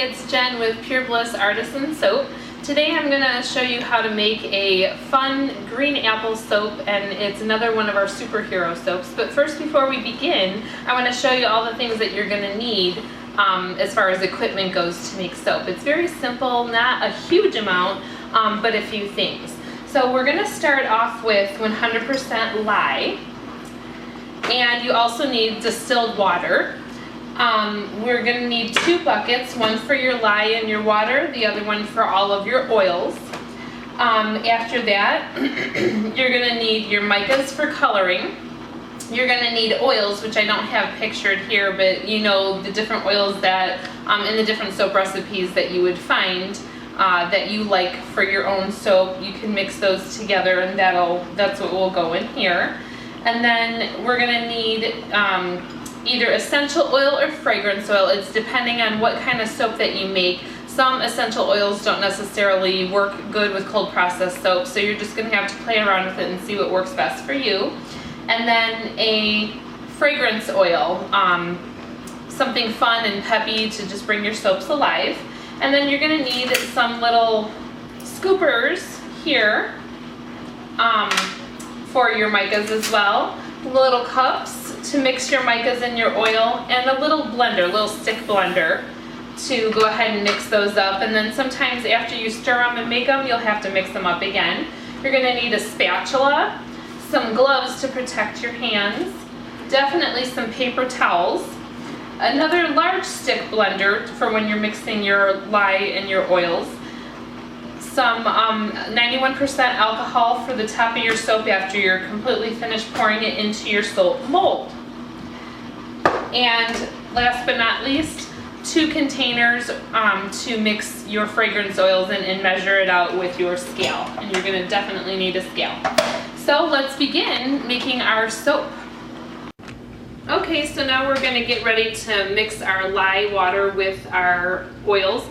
it's Jen with Pure Bliss Artisan Soap. Today I'm going to show you how to make a fun green apple soap, and it's another one of our superhero soaps. But first, before we begin, I want to show you all the things that you're going to need as far as equipment goes to make soap. It's very simple, not a huge amount, but a few things. So we're going to start off with 100% lye, and you also need distilled water. We're going to need 2 buckets, one for your lye and your water, the other one for all of your oils. After that, you're going to need your micas for coloring. You're going to need oils, which I don't have pictured here, but you know the different oils that in the different soap recipes that you would find that you like for your own soap. You can mix those together, and that's what will go in here. And then we're going to need either essential oil or fragrance oil. It's depending on what kind of soap that you make. Some essential oils don't necessarily work good with cold processed soap, so you're just going to have to play around with it and see what works best for you. And then a fragrance oil, something fun and peppy to just bring your soaps alive. And then you're going to need some little scoopers here for your micas as well. Little cups to mix your micas and your oil, and a little blender, little stick blender to go ahead and mix those up. And then sometimes after you stir them and make them, you'll have to mix them up again. You're going to need a spatula, some gloves to protect your hands, definitely some paper towels, another large stick blender for when you're mixing your lye and your oils, some 91% alcohol for the top of your soap after you're completely finished pouring it into your soap mold. And last but not least, 2 containers to mix your fragrance oils in and measure it out with your scale. And you're going to definitely need a scale. So let's begin making our soap. Okay, so now we're going to get ready to mix our lye water with our oils.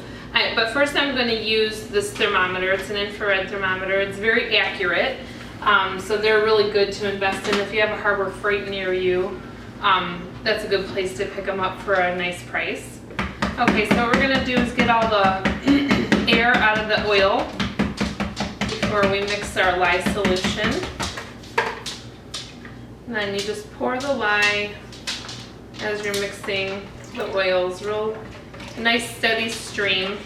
But first I'm going to use this thermometer. It's an infrared thermometer. It's very accurate, so they're really good to invest in. If you have a Harbor Freight near you, that's a good place to pick them up for a nice price. Okay, so what we're going to do is get all the air out of the oil before we mix our lye solution. And then you just pour the lye as you're mixing the oils, real nice steady stream.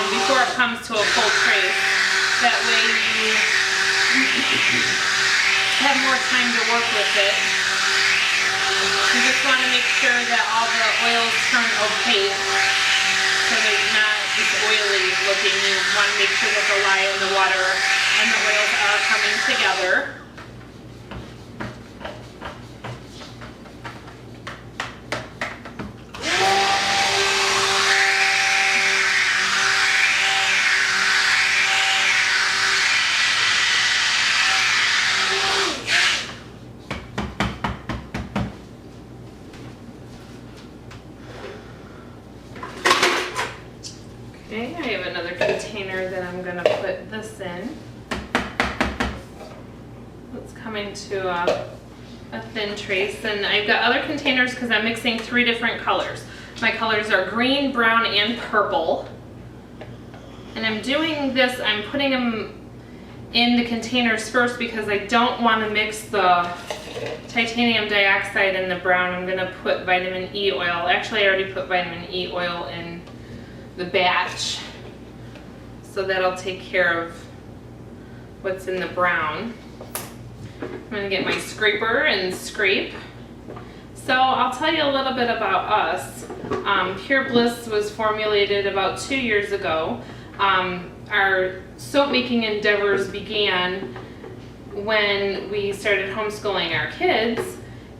Before it comes to a full trace. That way you have more time to work with it. You just want to make sure that all the oils turn opaque so they're not just oily looking. You want to make sure that the lye and the water and the oils are coming together. Okay, I have another container that I'm going to put this in. It's coming to a thin trace, and I've got other containers because I'm mixing 3 different colors. My colors are green, brown, and purple. And I'm doing this, I'm putting them in the containers first because I don't want to mix the titanium dioxide and the brown. I'm going to put vitamin E oil. Actually, I already put vitamin E oil in the batch, so that'll take care of what's in the brown. I'm going to get my scraper and scrape. So I'll tell you a little bit about us. Pure Bliss was formulated about 2 years ago. Our soap making endeavors began when we started homeschooling our kids,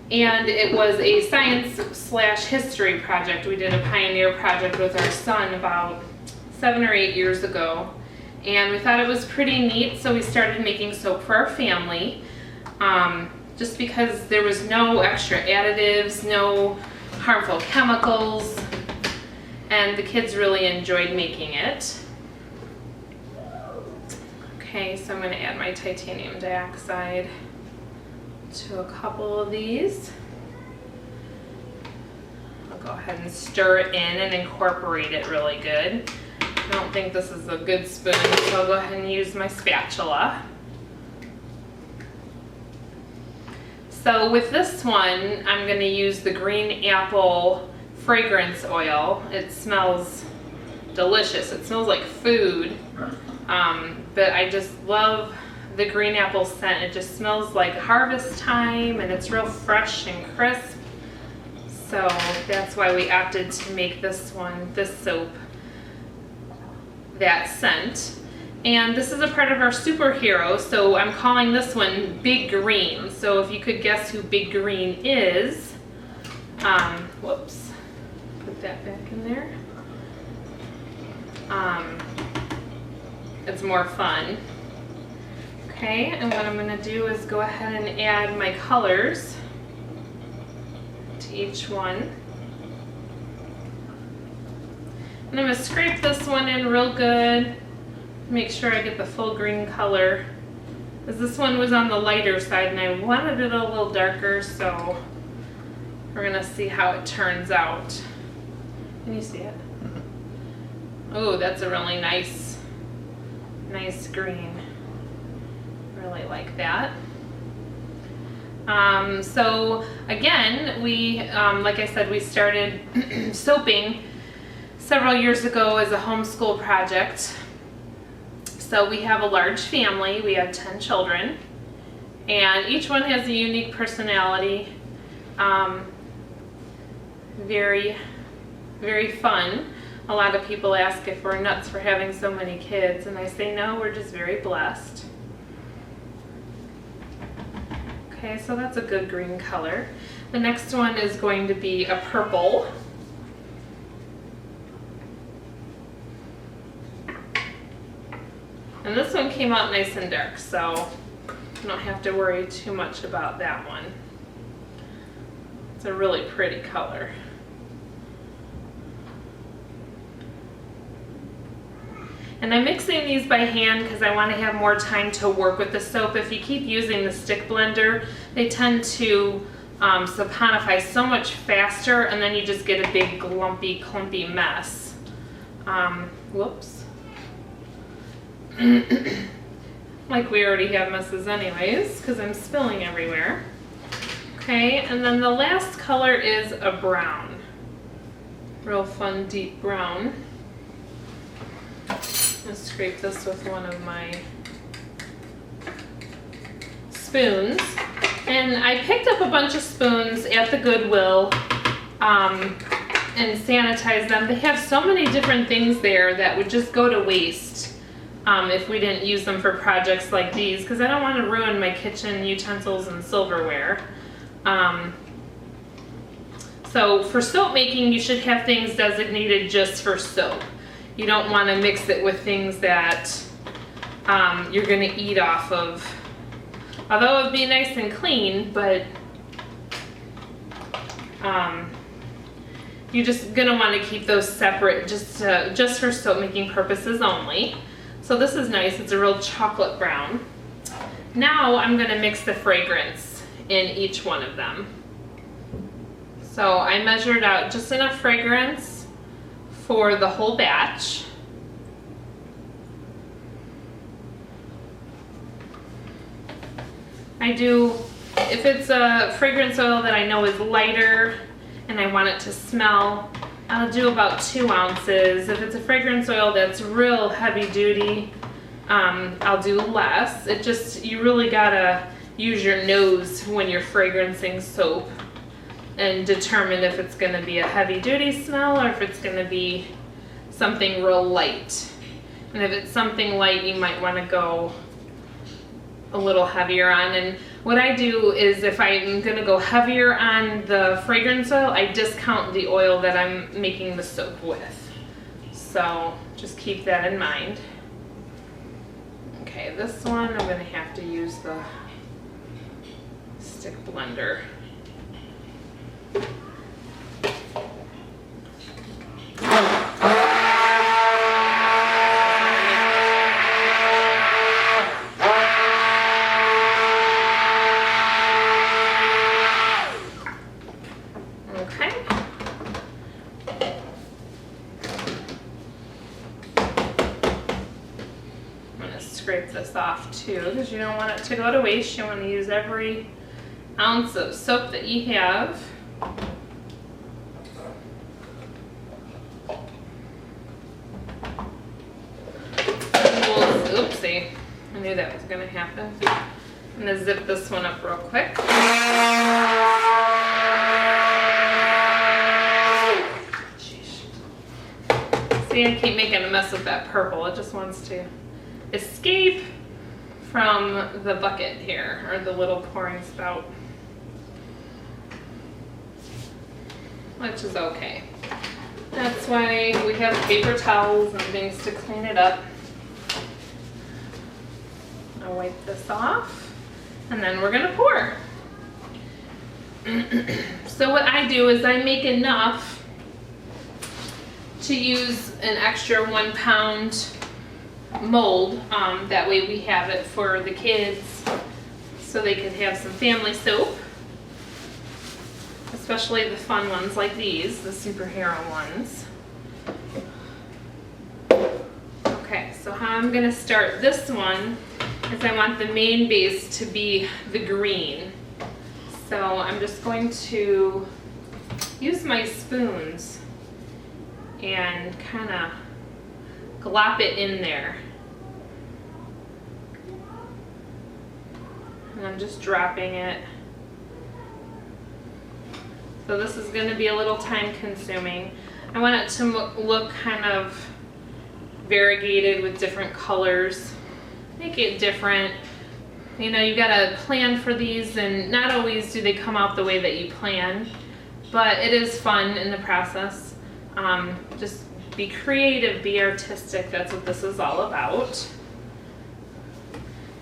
and it was a science/history project. We did a pioneer project with our son about 7 or 8 years ago, and we thought it was pretty neat, so we started making soap for our family. Just because there was no extra additives, no harmful chemicals, and the kids really enjoyed making it. Okay, so I'm going to add my titanium dioxide to a couple of these. I'll go ahead and stir it in and incorporate it really good. I don't think this is a good spoon, so I'll go ahead and use my spatula. So with this one, I'm going to use the green apple fragrance oil. It smells delicious. It smells like food, but I just love the green apple scent. It just smells like harvest time, and it's real fresh and crisp. So that's why we opted to make this soap, that scent. And this is a part of our superhero, so I'm calling this one Big Green. So if you could guess who Big Green is, whoops, put that back in there. It's more fun. Okay, and what I'm gonna do is go ahead and add my colors to each one. And I'm gonna scrape this one in real good. Make sure I get the full green color, because this one was on the lighter side and I wanted it a little darker, so we're gonna see how it turns out. Can you see it? Oh, that's a really nice green. Really like that. So again, we, like I said, we started soaping several years ago as a homeschool project. So we have a large family. We have 10 children, and each one has a unique personality. Very, very fun. A lot of people ask if we're nuts for having so many kids, and I say no, we're just very blessed. Okay, so that's a good green color. The next one is going to be a purple. And this one came out nice and dark, so you don't have to worry too much about that one. It's a really pretty color. And I'm mixing these by hand because I want to have more time to work with the soap. If you keep using the stick blender, they tend to saponify so much faster, and then you just get a big lumpy, clumpy mess. Whoops. Like we already have messes anyways, because I'm spilling everywhere. Okay, and then the last color is a brown. Real fun, deep brown. Let's scrape this with one of my spoons. And I picked up a bunch of spoons at the Goodwill and sanitized them. They have so many different things there that would just go to waste if we didn't use them for projects like these, because I don't want to ruin my kitchen utensils and silverware. So for soap making, you should have things designated just for soap. You don't want to mix it with things that you're going to eat off of. Although it would be nice and clean, but you're just going to want to keep those separate just for soap making purposes only. So this is nice. It's a real chocolate brown. Now I'm going to mix the fragrance in each one of them. So I measured out just enough fragrance for the whole batch. If it's a fragrance oil that I know is lighter and I want it to smell, I'll do about 2 ounces. If it's a fragrance oil that's real heavy duty, I'll do less. You really gotta use your nose when you're fragrancing soap and determine if it's gonna be a heavy duty smell or if it's gonna be something real light. And if it's something light, you might wanna go a little heavier on. And what I do is, if I'm gonna go heavier on the fragrance oil, I discount the oil that I'm making the soap with. So just keep that in mind. Okay, this one I'm gonna have to use the stick blender. scrape this off too, because you don't want it to go to waste. You want to use every ounce of soap that you have. Oopsie, I knew that was going to happen. I'm going to zip this one up real quick. Sheesh. See, I keep making a mess with that purple. It just wants to escape from the bucket here, or the little pouring spout, which is okay. That's why we have paper towels and things to clean it up. I'll wipe this off, and then we're gonna pour. So what I do is I make enough to use an extra 1 pound mold. That way we have it for the kids, so they can have some family soap, especially the fun ones like these, the superhero ones. Okay, so how I'm gonna start this one is I want the main base to be the green. So I'm just going to use my spoons and kind of glop it in there. And I'm just dropping it. So this is going to be a little time consuming. I want it to look kind of variegated with different colors. Make it different. You know, you gotta plan for these, and not always do they come out the way that you plan, but it is fun in the process. Just be creative, be artistic. That's what this is all about.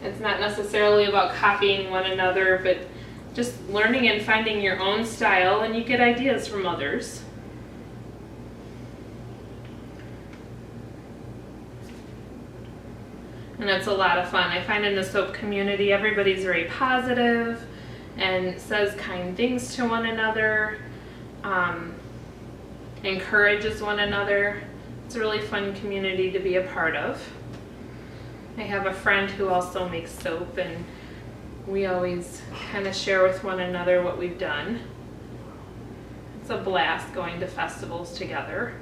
It's not necessarily about copying one another, but just learning and finding your own style, and you get ideas from others. And it's a lot of fun. I find in the soap community, everybody's very positive and says kind things to one another, encourages one another. It's a really fun community to be a part of. I have a friend who also makes soap, and we always kind of share with one another what we've done. It's a blast going to festivals together.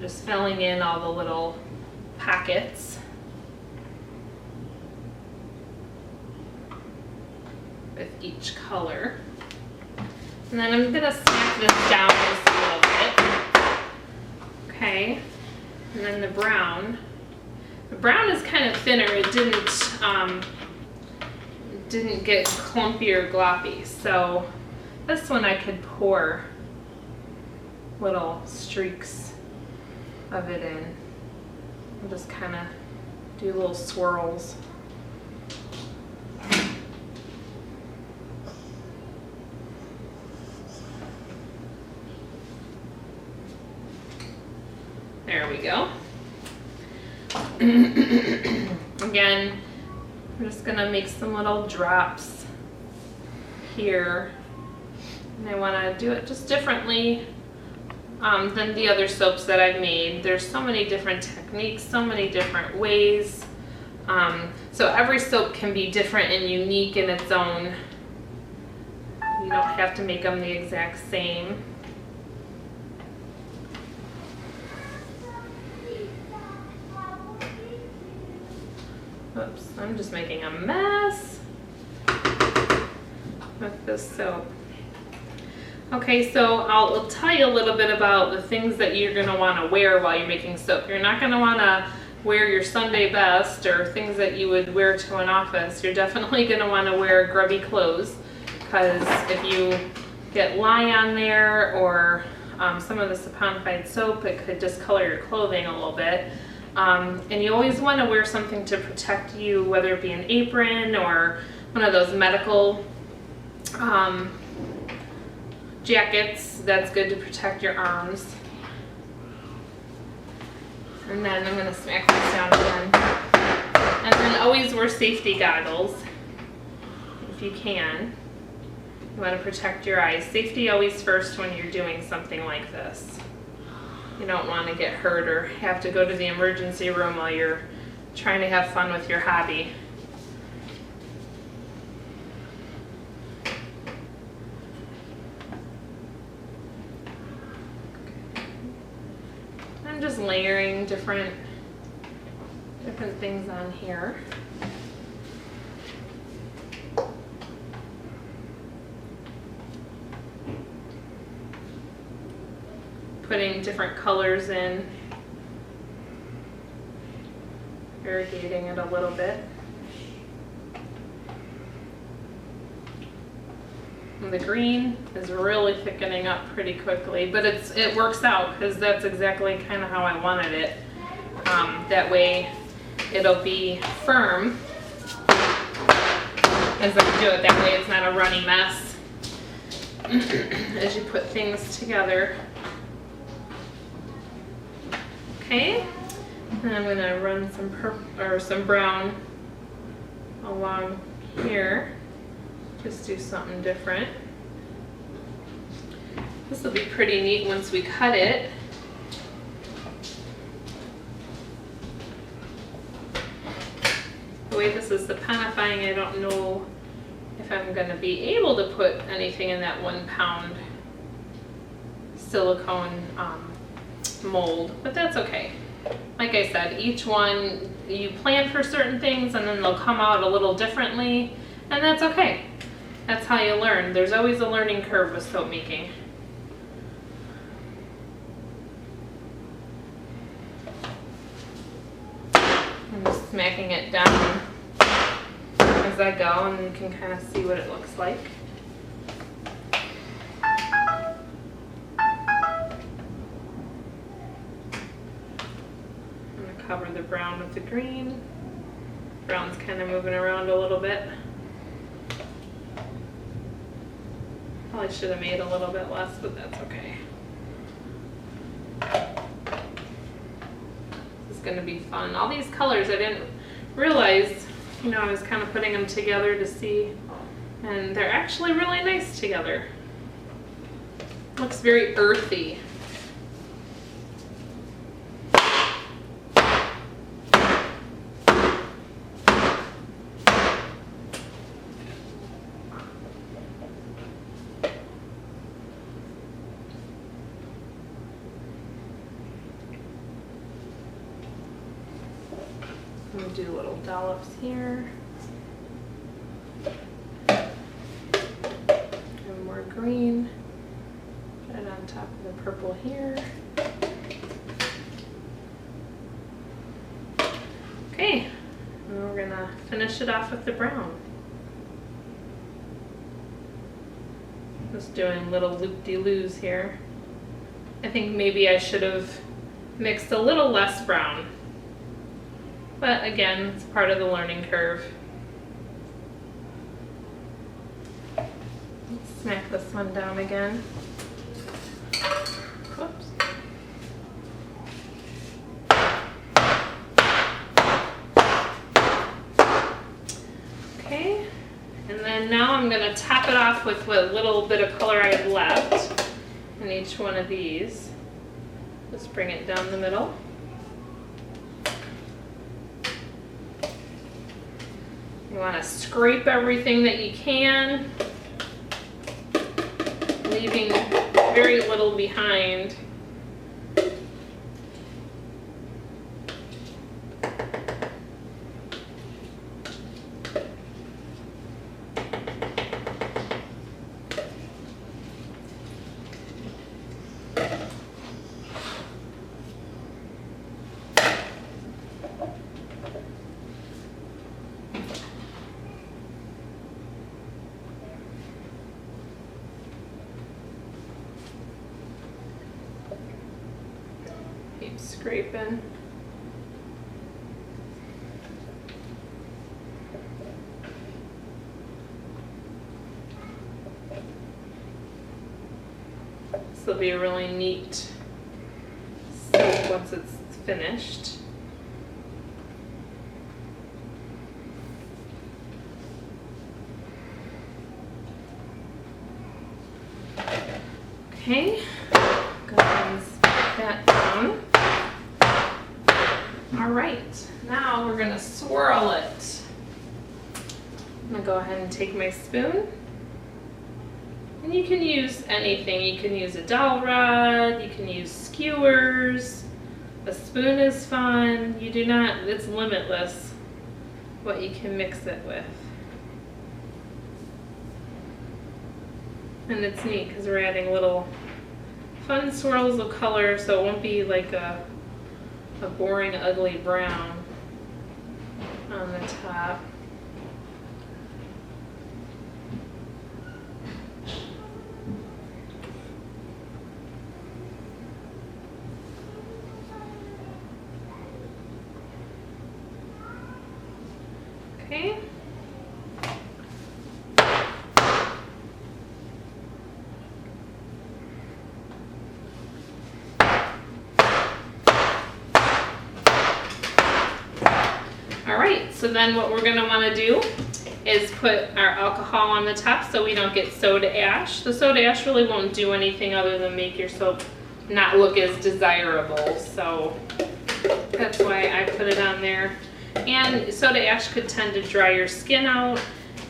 Just filling in all the little pockets with each color. And then I'm going to smack this down just a little bit. Okay. And then the brown. The brown is kind of thinner. It didn't get clumpy or gloppy. So this one I could pour little streaks of it in and just kind of do little swirls. There we go. Again, I'm just gonna make some little drops here, and I want to do it just differently than the other soaps that I've made. There's so many different techniques, so many different ways. So every soap can be different and unique in its own. You don't have to make them the exact same. Oops, I'm just making a mess with this soap. Okay, so I'll tell you a little bit about the things that you're going to want to wear while you're making soap. You're not going to want to wear your Sunday best or things that you would wear to an office. You're definitely going to want to wear grubby clothes, because if you get lye on there or some of the saponified soap, it could discolor your clothing a little bit. And you always want to wear something to protect you, whether it be an apron or one of those medical jackets. That's good to protect your arms. And then I'm going to smack this down again. And then always wear safety goggles. If you can. You want to protect your eyes. Safety always first when you're doing something like this. You don't want to get hurt or have to go to the emergency room while you're trying to have fun with your hobby. I'm just layering different things on here. Putting different colors in, variegating it a little bit. And the green is really thickening up pretty quickly, but it works out because that's exactly kind of how I wanted it. That way it'll be firm as I do it. That way it's not a runny mess as you put things together. Okay, and I'm going to run some purple or some brown along here. Just do something different. This will be pretty neat once we cut it. The way this is panifying, I don't know if I'm going to be able to put anything in that 1 pound silicone mold, but that's okay. Like I said, each one you plan for certain things and then they'll come out a little differently, and that's okay. That's how you learn. There's always a learning curve with soap making. I'm just smacking it down as I go, and you can kind of see what it looks like. Cover the brown with the green. Brown's kind of moving around a little bit. Probably should have made a little bit less, but that's okay. This is going to be fun. All these colors, I didn't realize, I was kind of putting them together to see, and they're actually really nice together. Looks very earthy. I'm going to do little dollops here. And more green. Put it on top of the purple here. Okay, and we're going to finish it off with the brown. Just doing little loop-de-loos here. I think maybe I should have mixed a little less brown. But again, it's part of the learning curve. Let's smack this one down again. Whoops. Okay, and then now I'm going to top it off with what little bit of color I have left in each one of these. Just bring it down the middle. You want to scrape everything that you can, leaving very little behind. Keep scraping. This will be a really neat soap once it's finished. Okay, go ahead and set that down. All right, now we're gonna swirl it. I'm gonna go ahead and take my spoon. And you can use anything. You can use a dowel rod, you can use skewers. A spoon is fun. You do not, it's limitless what you can mix it with. And it's neat because we're adding little fun swirls of color, so it won't be like a boring, ugly brown on the top. Okay. All right, so then what we're going to want to do is put our alcohol on the top so we don't get soda ash. The soda ash really won't do anything other than make your soap not look as desirable, so that's why I put it on there. And soda ash could tend to dry your skin out,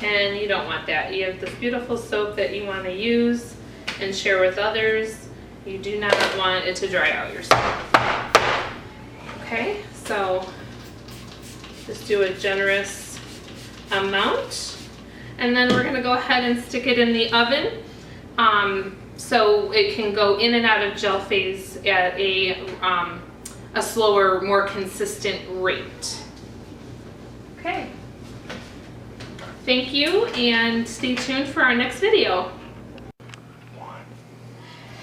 and you don't want that. You have this beautiful soap that you want to use and share with others. You do not want it to dry out your soap. Okay, so just do a generous amount, and then we're going to go ahead and stick it in the oven so it can go in and out of gel phase at a slower, more consistent rate. Okay. Thank you, and stay tuned for our next video.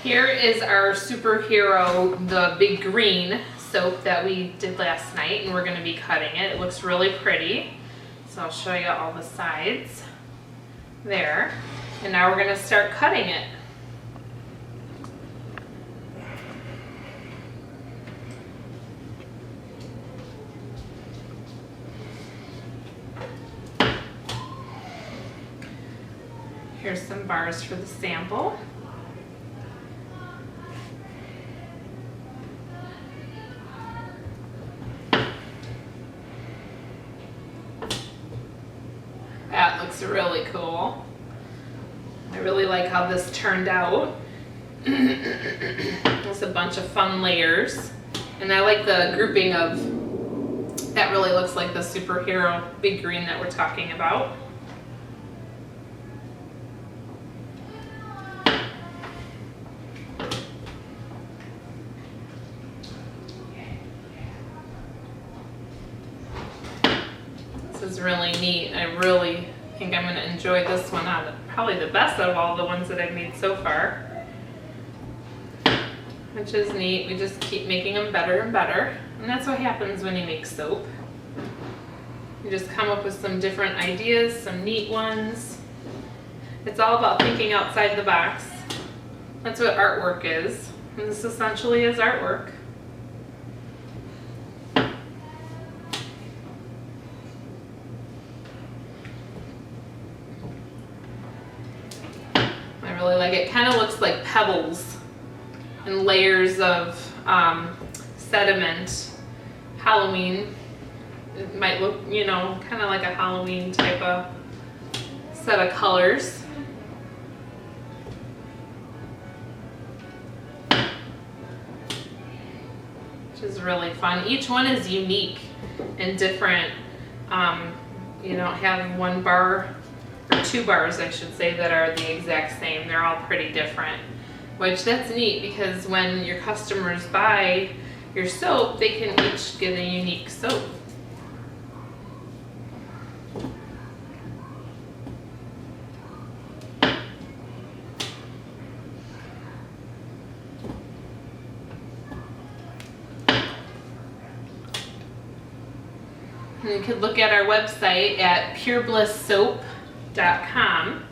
Here is our superhero, the big green soap that we did last night, and we're going to be cutting it. It looks really pretty, so I'll show you all the sides there. And now we're going to start cutting it. Here's some bars for the sample. That looks really cool. I really like how this turned out. There's a bunch of fun layers. And I like the grouping of, that really looks like the superhero big green that we're talking about. This is really neat. I really think I'm going to enjoy this one out of probably the best out of all the ones that I've made so far. Which is neat. We just keep making them better and better. And that's what happens when you make soap. You just come up with some different ideas, some neat ones. It's all about thinking outside the box. That's what artwork is. And this essentially is artwork. I really like it. It kind of looks like pebbles and layers of sediment. Halloween. It might look, you know, kind of like a Halloween type of set of colors. Which is really fun. Each one is unique and different. You don't have one bar, or two bars I should say, that are the exact same. They're all pretty different. Which that's neat because when your customers buy your soap, they can each get a unique soap. And you could look at our website at pureblisssoap.com,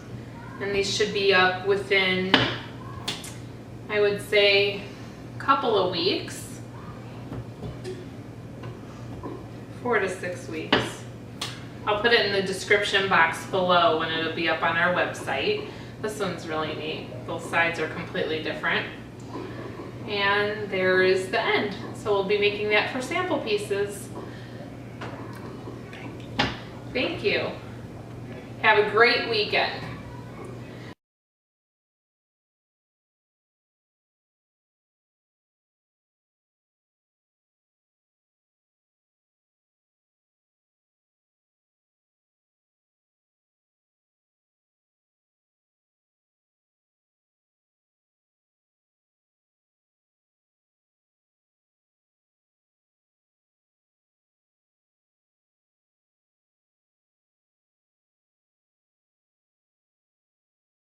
and these should be up within, I would say, a couple of weeks, 4 to 6 weeks. I'll put it in the description box below when it'll be up on our website. This one's really neat. Both sides are completely different. And there is the end. So we'll be making that for sample pieces. Thank you. Have a great weekend.